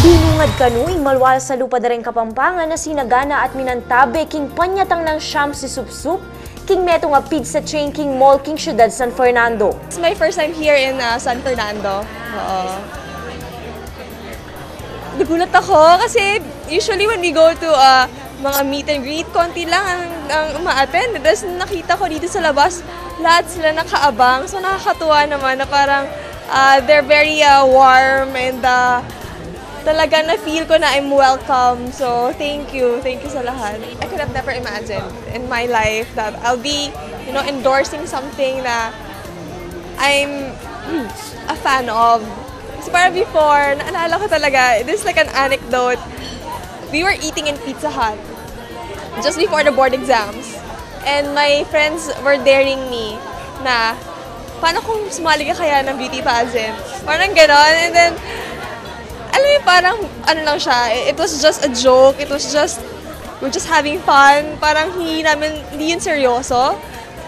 Binungad kanuing malwal sa lupa dareng Kapampangan na sinagana at minantabe king panyatang ng siyam si Supsup, king meto nga pizza chain king mall king syudad San Fernando. It's my first time here in San Fernando. Nagulat ako kasi usually when we go to mga meet and greet, konti lang ang ma-attend. Tapos nakita ko dito sa labas, lahat sila nakaabang. So nakakatuwa naman na parang they're very warm and talaga na-feel ko na I'm welcome. So, thank you. Thank you sa lahat. I could have never imagined in my life that I'll be, endorsing something na I'm a fan of. Kasi parang before, naalala ko talaga, this is like an anecdote. We were eating in Pizza Hut just before the board exams. And my friends were daring me na, paano kung sumali ka kaya ng beauty pageant? Parang ganon. And then, alam mo, parang, lang siya, it was just a joke, we're just having fun, parang hindi yun seryoso.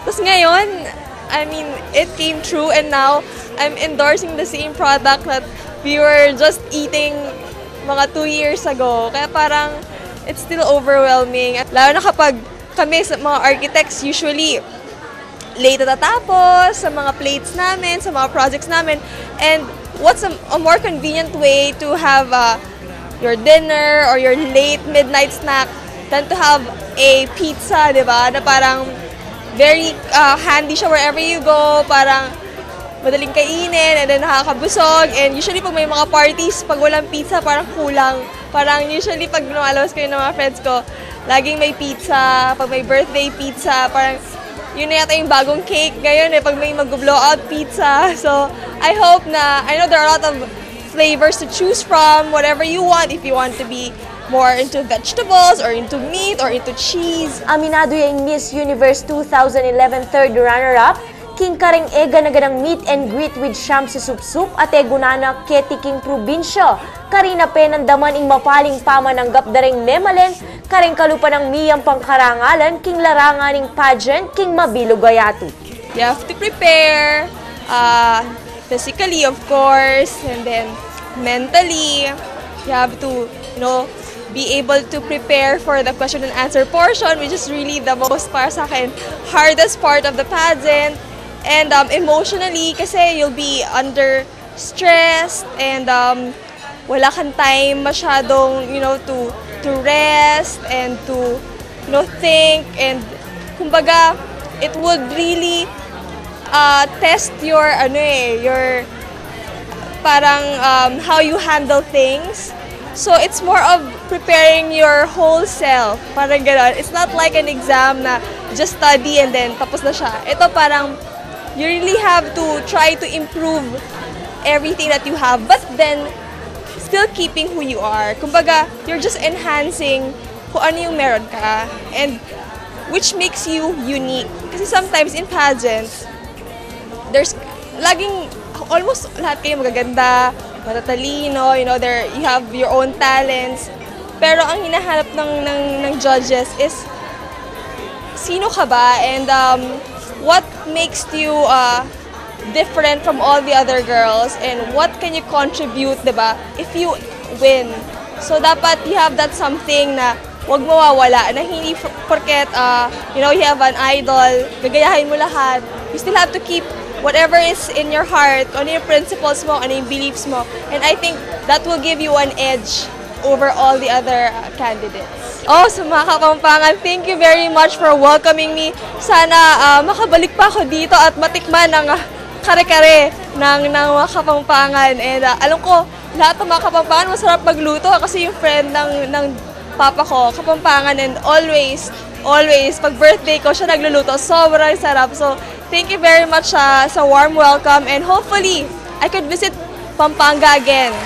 Tapos ngayon, I mean, it came true and now, I'm endorsing the same product that we were just eating mga 2 years ago. Kaya parang, it's still overwhelming. At lalo na kapag kami sa mga architects, usually, late natatapos sa mga plates namin, sa mga projects namin, and what's a more convenient way to have your dinner or your late midnight snack than to have a pizza, di ba? Na parang very handy siya wherever you go, parang madaling kainin and then nakakabusog. And usually pag may mga parties, pag walang pizza, parang kulang. Parang usually pag lumalabas kayo ng mga friends ko, laging may pizza, pag may birthday pizza, parang yun na yata yung bagong cake ngayon pag may mag-blowout pizza. So, I know there are a lot of flavors to choose from, whatever you want, if you want to be more into vegetables, or into meat, or into cheese. Aminado yung Miss Universe 2011 third runner-up, king karing ega-naganang meet and greet with siyam si Supsup at egunana keti king probinsya. Karina penandaman ing mapaling pama ng gapdaring memalen, karing kalupa ng miyang pangkarangalan, king larangan ng pageant, king mabilog gayatu. You have to prepare, physically of course, and then mentally, you have to, be able to prepare for the question and answer portion, which is really the most, para sa akin, hardest part of the pageant. And emotionally, kasi you'll be under stress and wala kang time masyadong, to rest and to, think. And kumbaga, it would really test your, parang how you handle things. So it's more of preparing your whole self. Parang gano'n. It's not like an exam na just study and then tapos na siya. Ito parang you really have to try to improve everything that you have, but then still keeping who you are. Kumbaga, you're just enhancing kung ano yung meron ka, and which makes you unique. Kasi sometimes in pageants, there's laging, almost lahat kayo magaganda, matatalino, you have your own talents. Pero ang hinahanap ng judges is, sino ka ba? And what makes you different from all the other girls, and what can you contribute, diba, if you win. So dapat you have that something na wag mawawala, na hindi porket you have an idol, gagayahin mo lahat. You still have to keep whatever is in your heart, ano yung principles mo, ano yung beliefs mo. And I think that will give you an edge over all the other candidates. Sa mga Kapampangan, thank you very much for welcoming me. Sana makabalik pa ako dito at matikman ng kare-kare ng mga Kapampangan. And alam ko, lahat ng mga Kapampangan masarap magluto kasi yung friend ng papa ko, Kapampangan, and always, pag birthday ko, siya nagluluto. Sobrang sarap. So, thank you very much sa warm welcome, and hopefully, I could visit Pampanga again.